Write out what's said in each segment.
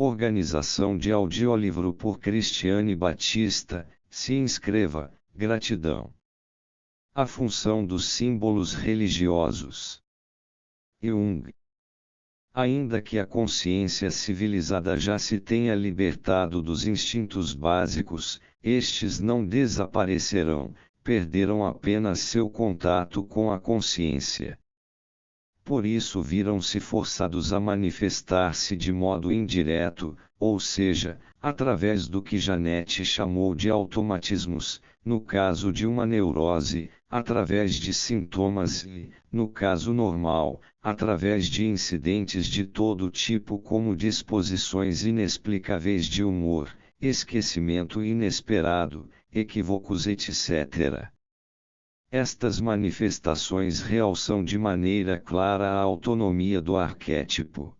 Organização de audiolivro por Cristiane Batista. Se inscreva. Gratidão. A função dos símbolos religiosos. Jung. Ainda que a consciência civilizada já se tenha libertado dos instintos básicos, estes não desaparecerão, perderam apenas seu contato com a consciência. Por isso viram-se forçados a manifestar-se de modo indireto, ou seja, através do que Janet chamou de automatismos, no caso de uma neurose, através de sintomas e, no caso normal, através de incidentes de todo tipo como disposições inexplicáveis de humor, esquecimento inesperado, equívocos etc. Estas manifestações realçam de maneira clara a autonomia do arquétipo.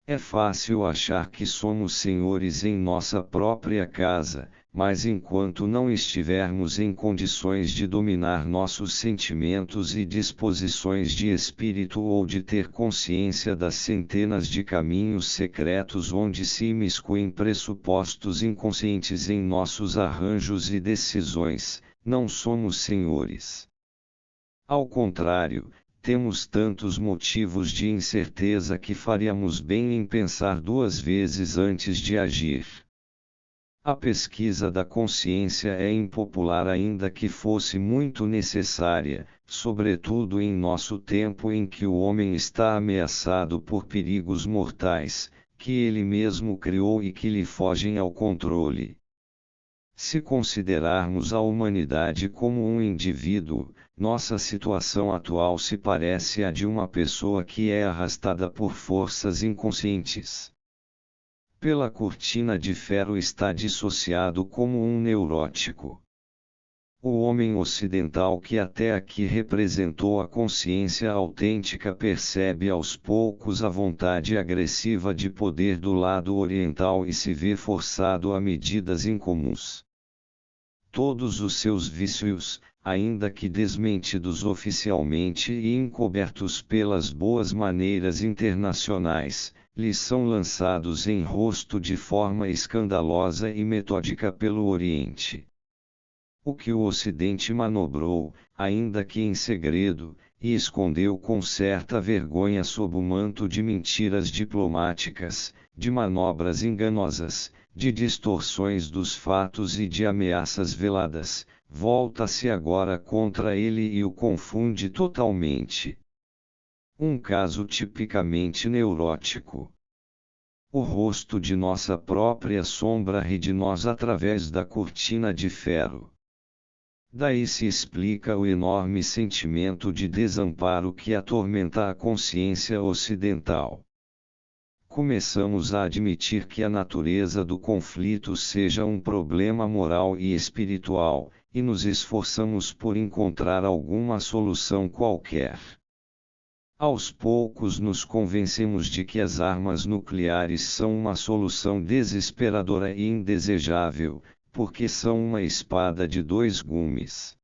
É fácil achar que somos senhores em nossa própria casa, mas enquanto não estivermos em condições de dominar nossos sentimentos e disposições de espírito ou de ter consciência das centenas de caminhos secretos onde se imiscuem pressupostos inconscientes em nossos arranjos e decisões, não somos senhores. Ao contrário, temos tantos motivos de incerteza que faríamos bem em pensar duas vezes antes de agir. A pesquisa da consciência é impopular ainda que fosse muito necessária, sobretudo em nosso tempo em que o homem está ameaçado por perigos mortais, que ele mesmo criou e que lhe fogem ao controle. Se considerarmos a humanidade como um indivíduo, nossa situação atual se parece à de uma pessoa que é arrastada por forças inconscientes. Pela cortina de ferro está dissociado como um neurótico. O homem ocidental que até aqui representou a consciência autêntica percebe aos poucos a vontade agressiva de poder do lado oriental e se vê forçado a medidas incomuns. Todos os seus vícios, ainda que desmentidos oficialmente e encobertos pelas boas maneiras internacionais, lhe são lançados em rosto de forma escandalosa e metódica pelo Oriente. O que o Ocidente manobrou, ainda que em segredo, e escondeu com certa vergonha sob o manto de mentiras diplomáticas, de manobras enganosas, de distorções dos fatos e de ameaças veladas, volta-se agora contra ele e o confunde totalmente. Um caso tipicamente neurótico. O rosto de nossa própria sombra ri de nós através da cortina de ferro. Daí se explica o enorme sentimento de desamparo que atormenta a consciência ocidental. Começamos a admitir que a natureza do conflito seja um problema moral e espiritual, e nos esforçamos por encontrar alguma solução qualquer. Aos poucos nos convencemos de que as armas nucleares são uma solução desesperadora e indesejável, porque são uma espada de dois gumes.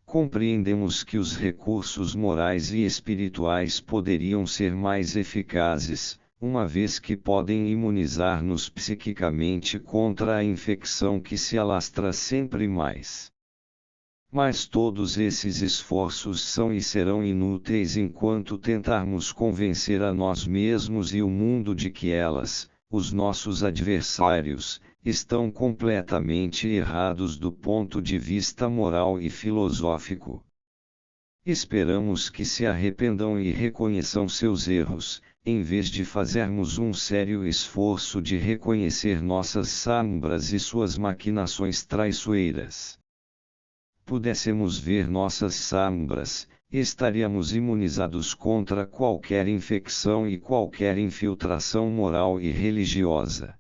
Compreendemos que os recursos morais e espirituais poderiam ser mais eficazes, uma vez que podem imunizar-nos psiquicamente contra a infecção que se alastra sempre mais. Mas todos esses esforços são e serão inúteis enquanto tentarmos convencer a nós mesmos e o mundo de que elas, os nossos adversários, estão completamente errados do ponto de vista moral e filosófico. Esperamos que se arrependam e reconheçam seus erros, em vez de fazermos um sério esforço de reconhecer nossas sombras e suas maquinações traiçoeiras. Pudéssemos ver nossas sombras, estaríamos imunizados contra qualquer infecção e qualquer infiltração moral e religiosa.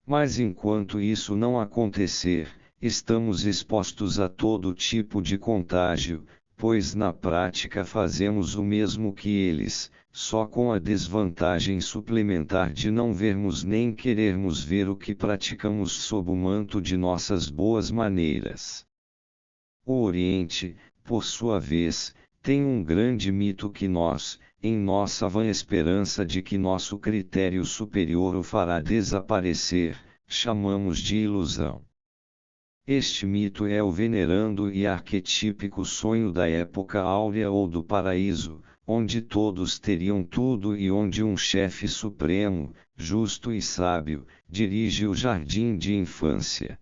Mas enquanto isso não acontecer, estamos expostos a todo tipo de contágio, pois na prática fazemos o mesmo que eles, só com a desvantagem suplementar de não vermos nem querermos ver o que praticamos sob o manto de nossas boas maneiras. O Oriente, por sua vez, tem um grande mito que nós, em nossa vã esperança de que nosso critério superior o fará desaparecer, chamamos de ilusão. Este mito é o venerando e arquetípico sonho da época áurea ou do paraíso, onde todos teriam tudo e onde um chefe supremo, justo e sábio, dirige o jardim de infância.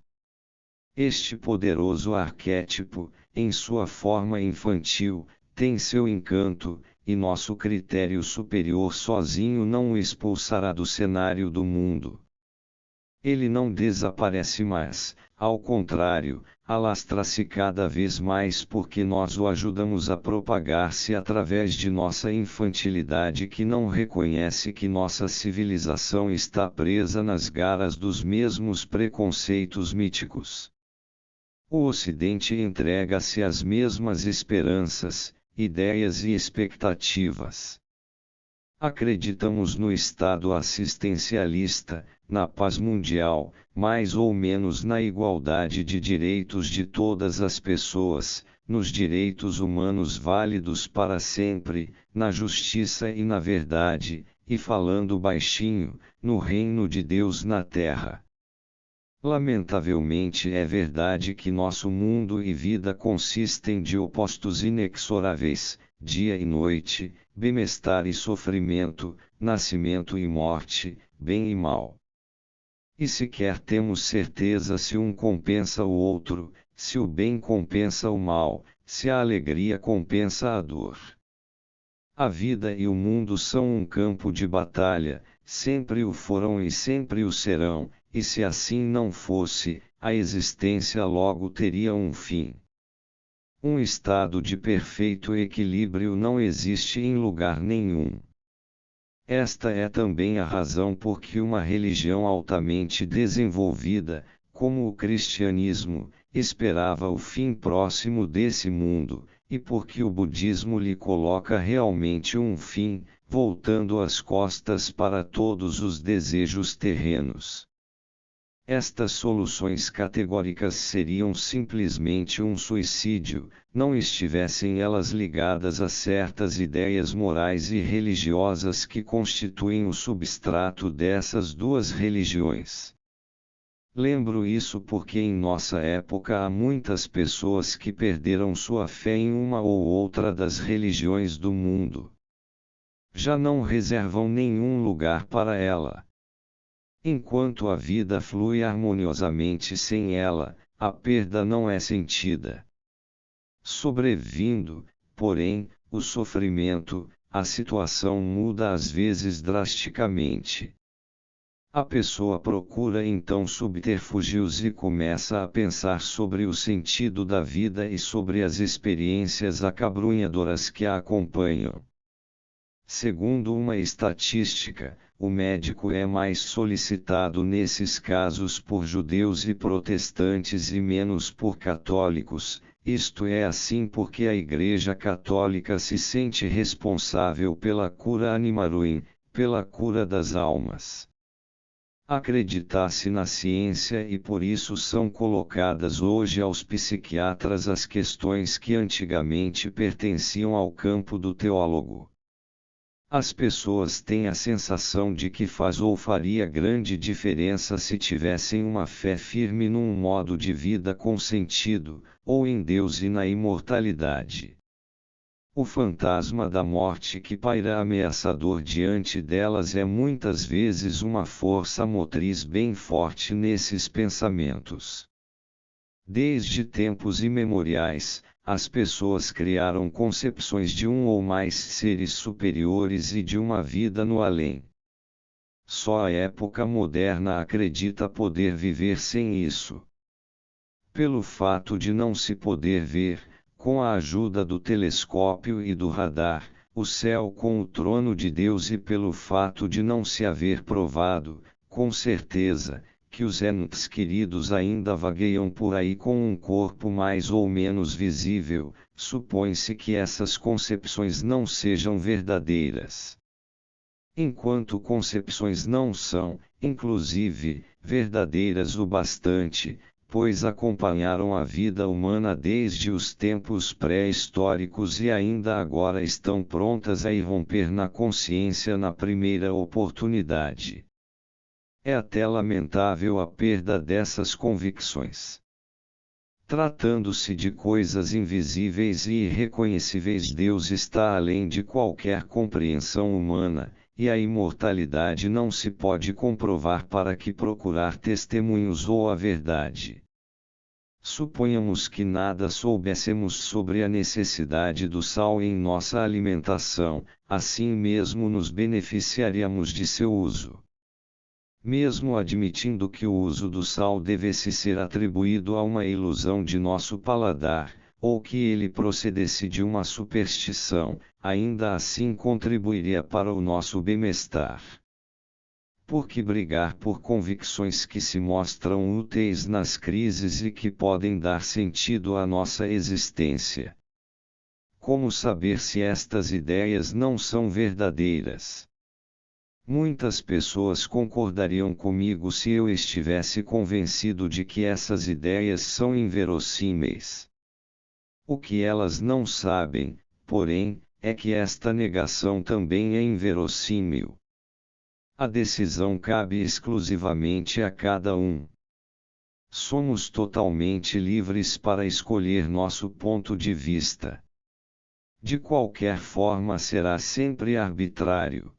Este poderoso arquétipo, em sua forma infantil, tem seu encanto, e nosso critério superior sozinho não o expulsará do cenário do mundo. Ele não desaparece mais, ao contrário, alastra-se cada vez mais porque nós o ajudamos a propagar-se através de nossa infantilidade que não reconhece que nossa civilização está presa nas garras dos mesmos preconceitos míticos. O Ocidente entrega-se às mesmas esperanças, ideias e expectativas. Acreditamos no Estado assistencialista, na paz mundial, mais ou menos na igualdade de direitos de todas as pessoas, nos direitos humanos válidos para sempre, na justiça e na verdade, e falando baixinho, no reino de Deus na terra. Lamentavelmente é verdade que nosso mundo e vida consistem de opostos inexoráveis, dia e noite, bem-estar e sofrimento, nascimento e morte, bem e mal. E sequer temos certeza se um compensa o outro, se o bem compensa o mal, se a alegria compensa a dor. A vida e o mundo são um campo de batalha, sempre o foram e sempre o serão, e se assim não fosse, a existência logo teria um fim. Um estado de perfeito equilíbrio não existe em lugar nenhum. Esta é também a razão por que uma religião altamente desenvolvida, como o cristianismo, esperava o fim próximo desse mundo, e porque o budismo lhe coloca realmente um fim, voltando as costas para todos os desejos terrenos. Estas soluções categóricas seriam simplesmente um suicídio, não estivessem elas ligadas a certas ideias morais e religiosas que constituem o substrato dessas duas religiões. Lembro isso porque em nossa época há muitas pessoas que perderam sua fé em uma ou outra das religiões do mundo. Já não reservam nenhum lugar para ela. Enquanto a vida flui harmoniosamente sem ela, a perda não é sentida. Sobrevindo, porém, o sofrimento, a situação muda às vezes drasticamente. A pessoa procura então subterfúgios e começa a pensar sobre o sentido da vida e sobre as experiências acabrunhadoras que a acompanham. Segundo uma estatística, o médico é mais solicitado nesses casos por judeus e protestantes e menos por católicos. Isto é assim porque a Igreja Católica se sente responsável pela cura animarum, pela cura das almas. Acredita-se na ciência e por isso são colocadas hoje aos psiquiatras as questões que antigamente pertenciam ao campo do teólogo. As pessoas têm a sensação de que faz ou faria grande diferença se tivessem uma fé firme num modo de vida com sentido, ou em Deus e na imortalidade. O fantasma da morte que paira ameaçador diante delas é muitas vezes uma força motriz bem forte nesses pensamentos. Desde tempos imemoriais, as pessoas criaram concepções de um ou mais seres superiores e de uma vida no além. Só a época moderna acredita poder viver sem isso. Pelo fato de não se poder ver, com a ajuda do telescópio e do radar, o céu com o trono de Deus e pelo fato de não se haver provado, com certeza, que os entes queridos ainda vagueiam por aí com um corpo mais ou menos visível, supõe-se que essas concepções não sejam verdadeiras. Enquanto concepções não são, inclusive, verdadeiras o bastante, pois acompanharam a vida humana desde os tempos pré-históricos e ainda agora estão prontas a irromper na consciência na primeira oportunidade. É até lamentável a perda dessas convicções. Tratando-se de coisas invisíveis e irreconhecíveis, Deus está além de qualquer compreensão humana, e a imortalidade não se pode comprovar para que procurar testemunhos ou a verdade. Suponhamos que nada soubéssemos sobre a necessidade do sal em nossa alimentação, assim mesmo nos beneficiaríamos de seu uso. Mesmo admitindo que o uso do sal devesse ser atribuído a uma ilusão de nosso paladar, ou que ele procedesse de uma superstição, ainda assim contribuiria para o nosso bem-estar. Por que brigar por convicções que se mostram úteis nas crises e que podem dar sentido à nossa existência? Como saber se estas ideias não são verdadeiras? Muitas pessoas concordariam comigo se eu estivesse convencido de que essas ideias são inverossímeis. O que elas não sabem, porém, é que esta negação também é inverossímil. A decisão cabe exclusivamente a cada um. Somos totalmente livres para escolher nosso ponto de vista. De qualquer forma, será sempre arbitrário.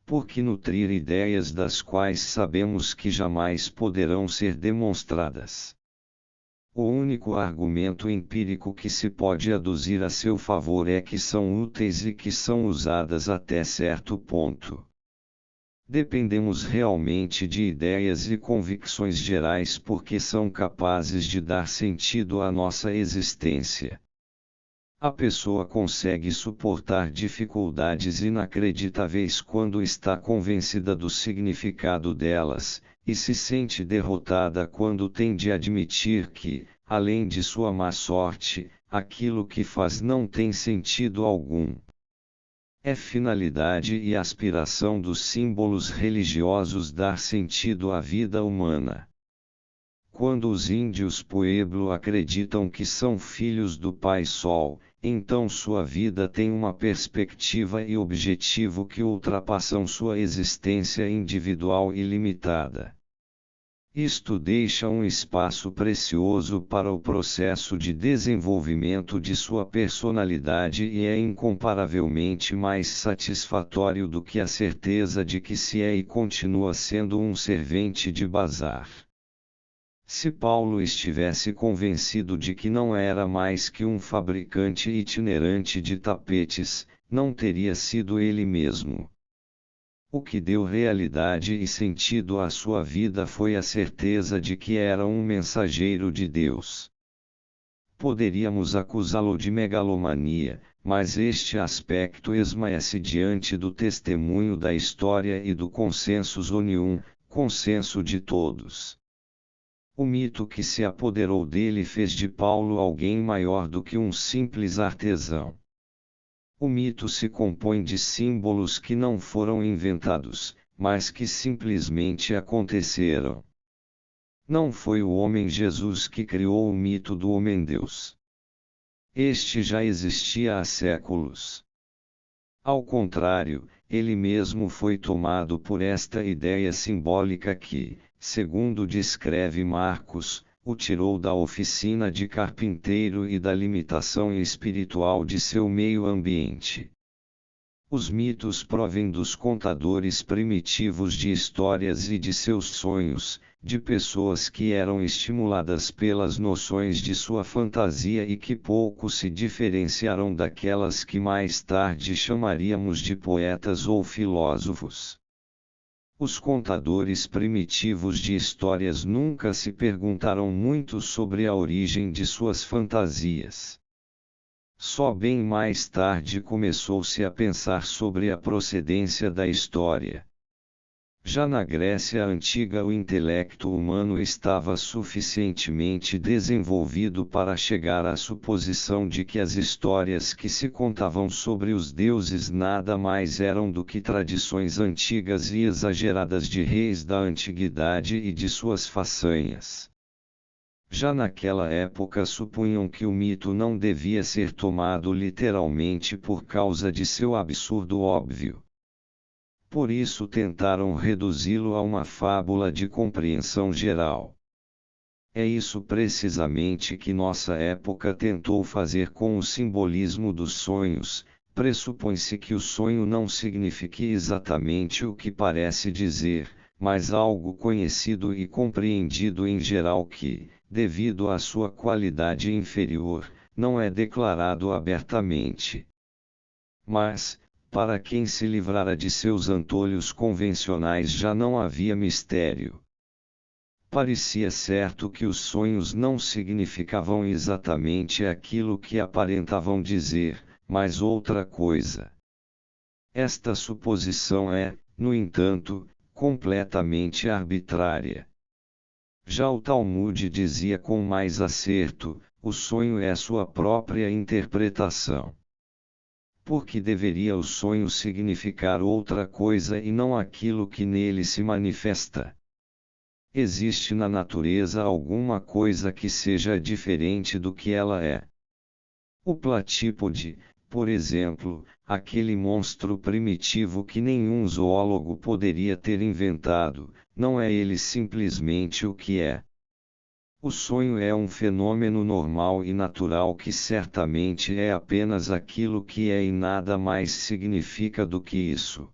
Porque nutrir ideias das quais sabemos que jamais poderão ser demonstradas? O único argumento empírico que se pode aduzir a seu favor é que são úteis e que são usadas até certo ponto. Dependemos realmente de ideias e convicções gerais porque são capazes de dar sentido à nossa existência. A pessoa consegue suportar dificuldades inacreditáveis quando está convencida do significado delas, e se sente derrotada quando tem de admitir que, além de sua má sorte, aquilo que faz não tem sentido algum. É finalidade e aspiração dos símbolos religiosos dar sentido à vida humana. Quando os índios Pueblo acreditam que são filhos do Pai Sol, então sua vida tem uma perspectiva e objetivo que ultrapassam sua existência individual e limitada. Isto deixa um espaço precioso para o processo de desenvolvimento de sua personalidade e é incomparavelmente mais satisfatório do que a certeza de que se é e continua sendo um servente de bazar. Se Paulo estivesse convencido de que não era mais que um fabricante itinerante de tapetes, não teria sido ele mesmo. O que deu realidade e sentido à sua vida foi a certeza de que era um mensageiro de Deus. Poderíamos acusá-lo de megalomania, mas este aspecto esmaece diante do testemunho da história e do consensus unium, consenso de todos. O mito que se apoderou dele fez de Paulo alguém maior do que um simples artesão. O mito se compõe de símbolos que não foram inventados, mas que simplesmente aconteceram. Não foi o homem Jesus que criou o mito do homem-deus. Este já existia há séculos. Ao contrário, ele mesmo foi tomado por esta ideia simbólica que, segundo descreve Marcos, o tirou da oficina de carpinteiro e da limitação espiritual de seu meio ambiente. Os mitos provêm dos contadores primitivos de histórias e de seus sonhos, de pessoas que eram estimuladas pelas noções de sua fantasia e que pouco se diferenciaram daquelas que mais tarde chamaríamos de poetas ou filósofos. Os contadores primitivos de histórias nunca se perguntaram muito sobre a origem de suas fantasias. Só bem mais tarde começou-se a pensar sobre a procedência da história. Já na Grécia Antiga, o intelecto humano estava suficientemente desenvolvido para chegar à suposição de que as histórias que se contavam sobre os deuses nada mais eram do que tradições antigas e exageradas de reis da antiguidade e de suas façanhas. Já naquela época supunham que o mito não devia ser tomado literalmente por causa de seu absurdo óbvio. Por isso tentaram reduzi-lo a uma fábula de compreensão geral. É isso precisamente que nossa época tentou fazer com o simbolismo dos sonhos. Pressupõe-se que o sonho não signifique exatamente o que parece dizer, mas algo conhecido e compreendido em geral que, devido à sua qualidade inferior, não é declarado abertamente. Mas, para quem se livrara de seus antolhos convencionais já não havia mistério. Parecia certo que os sonhos não significavam exatamente aquilo que aparentavam dizer, mas outra coisa. Esta suposição é, no entanto, completamente arbitrária. Já o Talmud dizia com mais acerto: o sonho é sua própria interpretação. Por que deveria o sonho significar outra coisa e não aquilo que nele se manifesta? Existe na natureza alguma coisa que seja diferente do que ela é? O platípode, por exemplo, aquele monstro primitivo que nenhum zoólogo poderia ter inventado, não é ele simplesmente o que é? O sonho é um fenômeno normal e natural que certamente é apenas aquilo que é e nada mais significa do que isso.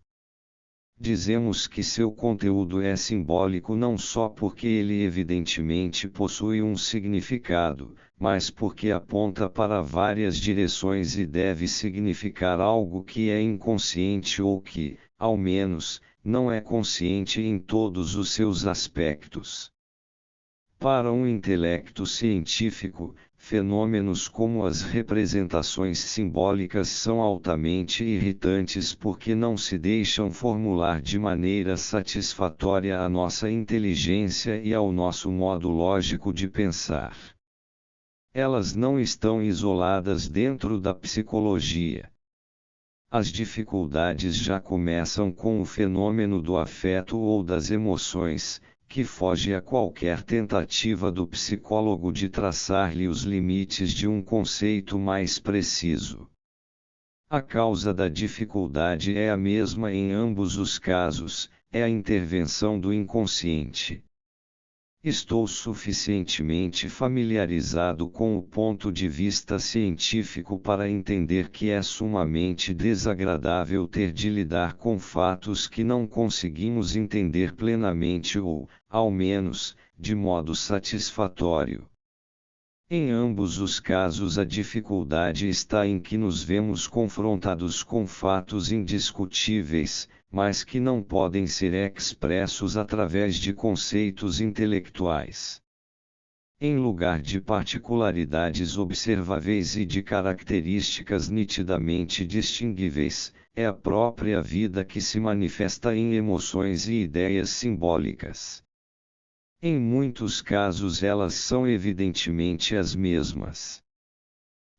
Dizemos que seu conteúdo é simbólico não só porque ele evidentemente possui um significado, mas porque aponta para várias direções e deve significar algo que é inconsciente ou que, ao menos, não é consciente em todos os seus aspectos. Para um intelecto científico, fenômenos como as representações simbólicas são altamente irritantes porque não se deixam formular de maneira satisfatória à nossa inteligência e ao nosso modo lógico de pensar. Elas não estão isoladas dentro da psicologia. As dificuldades já começam com o fenômeno do afeto ou das emoções, que foge a qualquer tentativa do psicólogo de traçar-lhe os limites de um conceito mais preciso. A causa da dificuldade é a mesma em ambos os casos, é a intervenção do inconsciente. Estou suficientemente familiarizado com o ponto de vista científico para entender que é sumamente desagradável ter de lidar com fatos que não conseguimos entender plenamente ou, ao menos, de modo satisfatório. Em ambos os casos a dificuldade está em que nos vemos confrontados com fatos indiscutíveis, mas que não podem ser expressos através de conceitos intelectuais. Em lugar de particularidades observáveis e de características nitidamente distinguíveis, é a própria vida que se manifesta em emoções e ideias simbólicas. Em muitos casos elas são evidentemente as mesmas.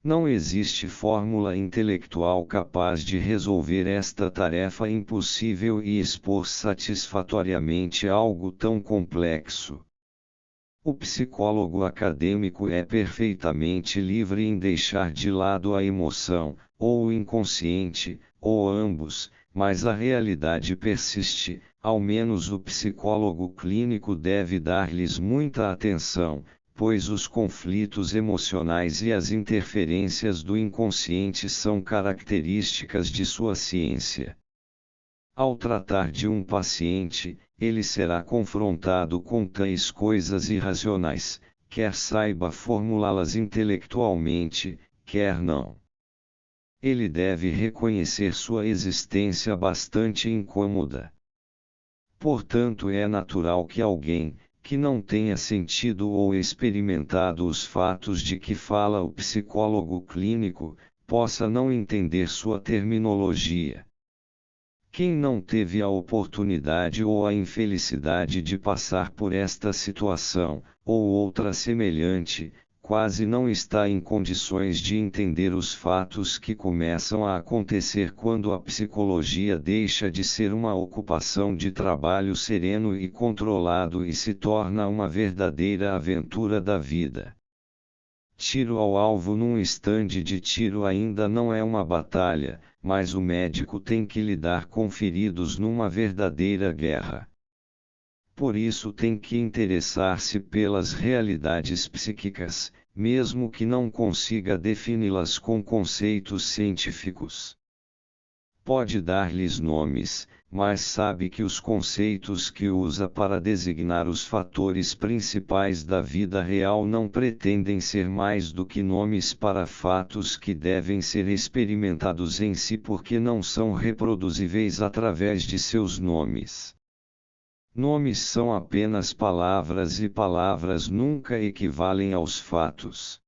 Não existe fórmula intelectual capaz de resolver esta tarefa impossível e expor satisfatoriamente algo tão complexo. O psicólogo acadêmico é perfeitamente livre em deixar de lado a emoção, ou o inconsciente, ou ambos, mas a realidade persiste. Ao menos o psicólogo clínico deve dar-lhes muita atenção, pois os conflitos emocionais e as interferências do inconsciente são características de sua ciência. Ao tratar de um paciente, ele será confrontado com tais coisas irracionais, quer saiba formulá-las intelectualmente, quer não. Ele deve reconhecer sua existência bastante incômoda. Portanto, é natural que alguém, que não tenha sentido ou experimentado os fatos de que fala o psicólogo clínico, possa não entender sua terminologia. Quem não teve a oportunidade ou a infelicidade de passar por esta situação, ou outra semelhante, quase não está em condições de entender os fatos que começam a acontecer quando a psicologia deixa de ser uma ocupação de trabalho sereno e controlado e se torna uma verdadeira aventura da vida. Tiro ao alvo num estande de tiro ainda não é uma batalha, mas o médico tem que lidar com feridos numa verdadeira guerra. Por isso tem que interessar-se pelas realidades psíquicas, mesmo que não consiga defini-las com conceitos científicos. Pode dar-lhes nomes, mas sabe que os conceitos que usa para designar os fatores principais da vida real não pretendem ser mais do que nomes para fatos que devem ser experimentados em si porque não são reproduzíveis através de seus nomes. Nomes são apenas palavras e palavras nunca equivalem aos fatos.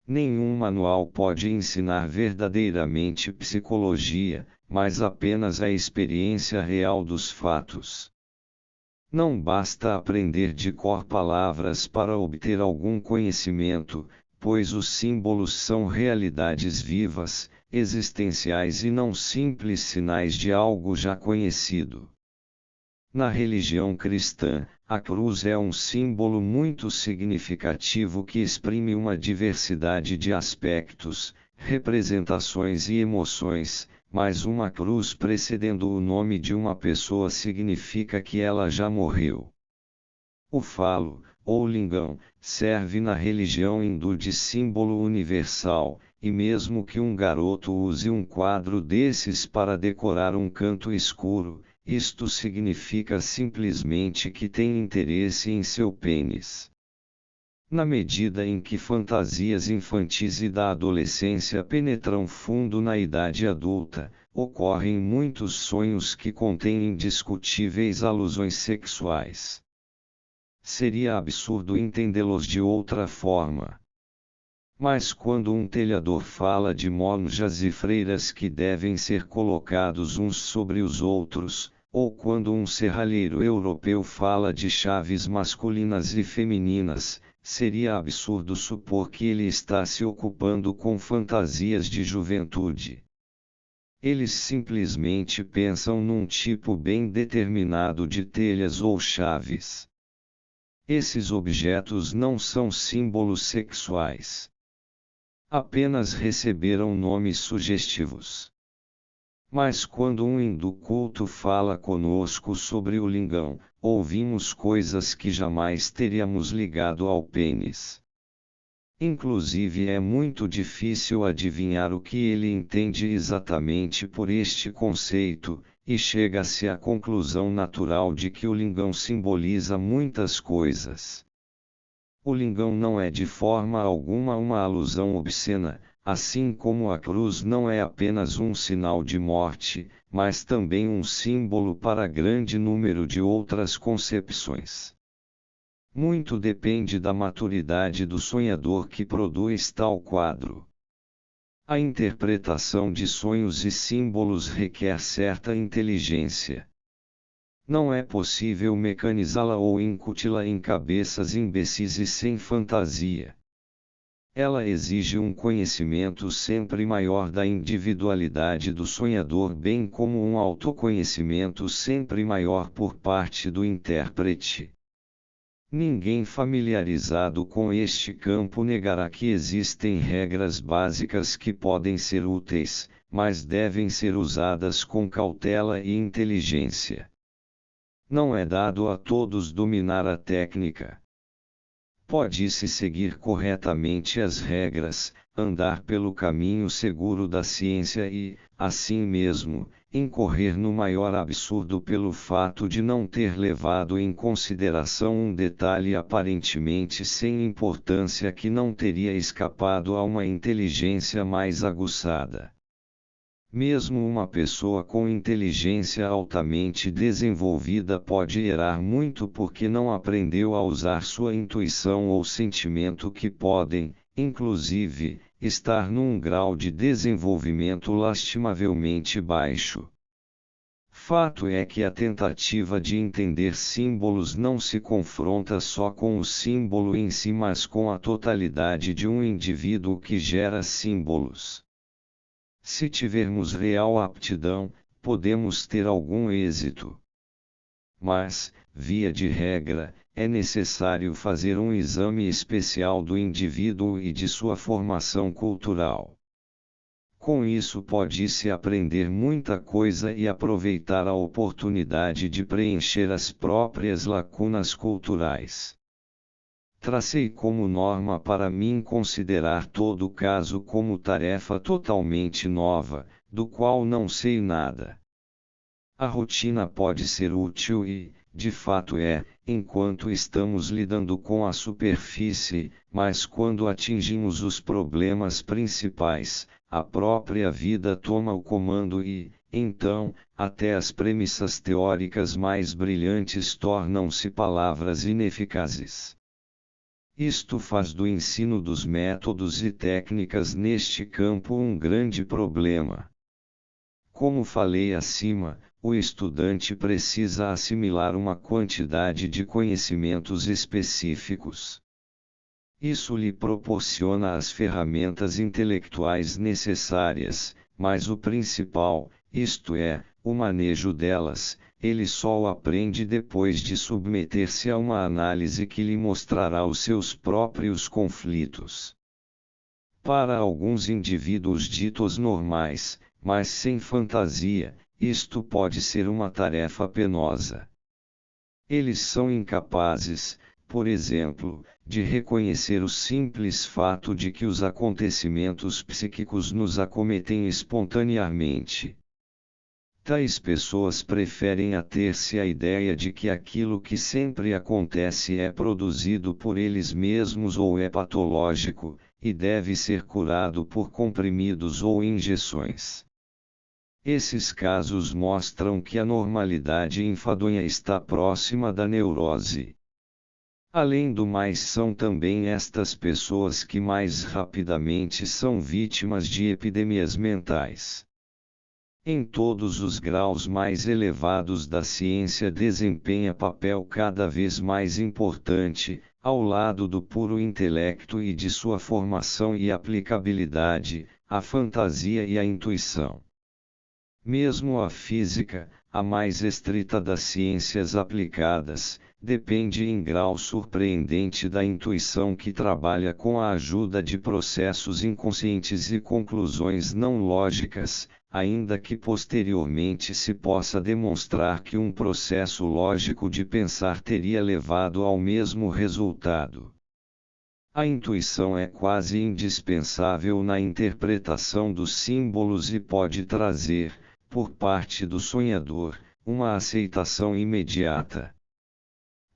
Nenhum manual pode ensinar verdadeiramente psicologia, mas apenas a experiência real dos fatos. Não basta aprender de cor palavras para obter algum conhecimento, pois os símbolos são realidades vivas, existenciais e não simples sinais de algo já conhecido. Na religião cristã, a cruz é um símbolo muito significativo que exprime uma diversidade de aspectos, representações e emoções, mas uma cruz precedendo o nome de uma pessoa significa que ela já morreu. O falo, ou lingam, serve na religião hindu de símbolo universal, e mesmo que um garoto use um quadro desses para decorar um canto escuro, isto significa simplesmente que tem interesse em seu pênis. Na medida em que fantasias infantis e da adolescência penetram fundo na idade adulta, ocorrem muitos sonhos que contêm indiscutíveis alusões sexuais. Seria absurdo entendê-los de outra forma. Mas quando um telhador fala de monjas e freiras que devem ser colocados uns sobre os outros, ou quando um serralheiro europeu fala de chaves masculinas e femininas, seria absurdo supor que ele está se ocupando com fantasias de juventude. Eles simplesmente pensam num tipo bem determinado de telhas ou chaves. Esses objetos não são símbolos sexuais. Apenas receberam nomes sugestivos. Mas quando um hindu culto fala conosco sobre o lingam, ouvimos coisas que jamais teríamos ligado ao pênis. Inclusive é muito difícil adivinhar o que ele entende exatamente por este conceito, e chega-se à conclusão natural de que o lingam simboliza muitas coisas. O lingam não é de forma alguma uma alusão obscena, assim como a cruz não é apenas um sinal de morte, mas também um símbolo para grande número de outras concepções. Muito depende da maturidade do sonhador que produz tal quadro. A interpretação de sonhos e símbolos requer certa inteligência. Não é possível mecanizá-la ou incuti-la em cabeças imbecis e sem fantasia. Ela exige um conhecimento sempre maior da individualidade do sonhador, bem como um autoconhecimento sempre maior por parte do intérprete. Ninguém familiarizado com este campo negará que existem regras básicas que podem ser úteis, mas devem ser usadas com cautela e inteligência. Não é dado a todos dominar a técnica. Pode-se seguir corretamente as regras, andar pelo caminho seguro da ciência e, assim mesmo, incorrer no maior absurdo pelo fato de não ter levado em consideração um detalhe aparentemente sem importância que não teria escapado a uma inteligência mais aguçada. Mesmo uma pessoa com inteligência altamente desenvolvida pode errar muito porque não aprendeu a usar sua intuição ou sentimento que podem, inclusive, estar num grau de desenvolvimento lastimavelmente baixo. Fato é que a tentativa de entender símbolos não se confronta só com o símbolo em si, mas com a totalidade de um indivíduo que gera símbolos. Se tivermos real aptidão, podemos ter algum êxito. Mas, via de regra, é necessário fazer um exame especial do indivíduo e de sua formação cultural. Com isso pode-se aprender muita coisa e aproveitar a oportunidade de preencher as próprias lacunas culturais. Tracei como norma para mim considerar todo caso como tarefa totalmente nova, do qual não sei nada. A rotina pode ser útil e, de fato enquanto estamos lidando com a superfície, mas quando atingimos os problemas principais, a própria vida toma o comando e, então, até as premissas teóricas mais brilhantes tornam-se palavras ineficazes. Isto faz do ensino dos métodos e técnicas neste campo um grande problema. Como falei acima, o estudante precisa assimilar uma quantidade de conhecimentos específicos. Isso lhe proporciona as ferramentas intelectuais necessárias, mas o principal, isto é, o manejo delas, ele só o aprende depois de submeter-se a uma análise que lhe mostrará os seus próprios conflitos. Para alguns indivíduos ditos normais, mas sem fantasia, isto pode ser uma tarefa penosa. Eles são incapazes, por exemplo, de reconhecer o simples fato de que os acontecimentos psíquicos nos acometem espontaneamente. Tais pessoas preferem ater-se à ideia de que aquilo que sempre acontece é produzido por eles mesmos ou é patológico, e deve ser curado por comprimidos ou injeções. Esses casos mostram que a normalidade enfadonha está próxima da neurose. Além do mais, são também estas pessoas que mais rapidamente são vítimas de epidemias mentais. Em todos os graus mais elevados da ciência desempenha papel cada vez mais importante, ao lado do puro intelecto e de sua formação e aplicabilidade, a fantasia e a intuição. Mesmo a física, a mais estrita das ciências aplicadas, depende em grau surpreendente da intuição que trabalha com a ajuda de processos inconscientes e conclusões não lógicas, ainda que posteriormente se possa demonstrar que um processo lógico de pensar teria levado ao mesmo resultado. A intuição é quase indispensável na interpretação dos símbolos e pode trazer, por parte do sonhador, uma aceitação imediata.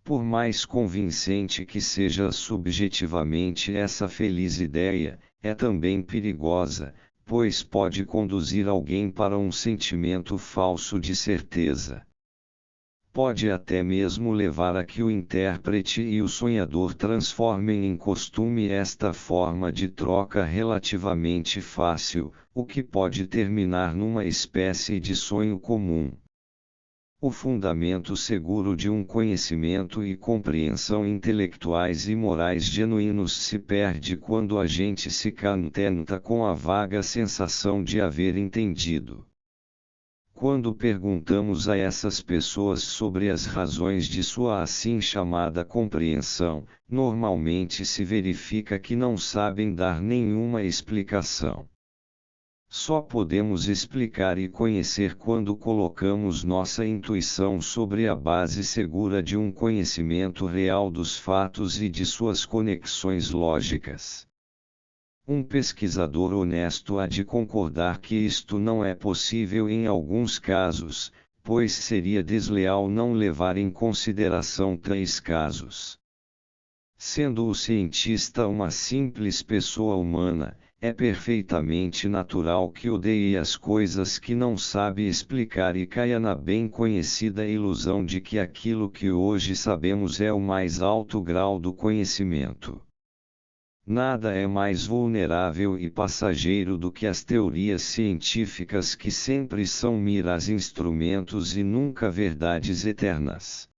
Por mais convincente que seja subjetivamente essa feliz ideia, é também perigosa, pois pode conduzir alguém para um sentimento falso de certeza. Pode até mesmo levar a que o intérprete e o sonhador transformem em costume esta forma de troca relativamente fácil, o que pode terminar numa espécie de sonho comum. O fundamento seguro de um conhecimento e compreensão intelectuais e morais genuínos se perde quando a gente se contenta com a vaga sensação de haver entendido. Quando perguntamos a essas pessoas sobre as razões de sua assim chamada compreensão, normalmente se verifica que não sabem dar nenhuma explicação. Só podemos explicar e conhecer quando colocamos nossa intuição sobre a base segura de um conhecimento real dos fatos e de suas conexões lógicas. Um pesquisador honesto há de concordar que isto não é possível em alguns casos, pois seria desleal não levar em consideração tais casos. Sendo o cientista uma simples pessoa humana, é perfeitamente natural que odeie as coisas que não sabe explicar e caia na bem conhecida ilusão de que aquilo que hoje sabemos é o mais alto grau do conhecimento. Nada é mais vulnerável e passageiro do que as teorias científicas que sempre são meros instrumentos e nunca verdades eternas.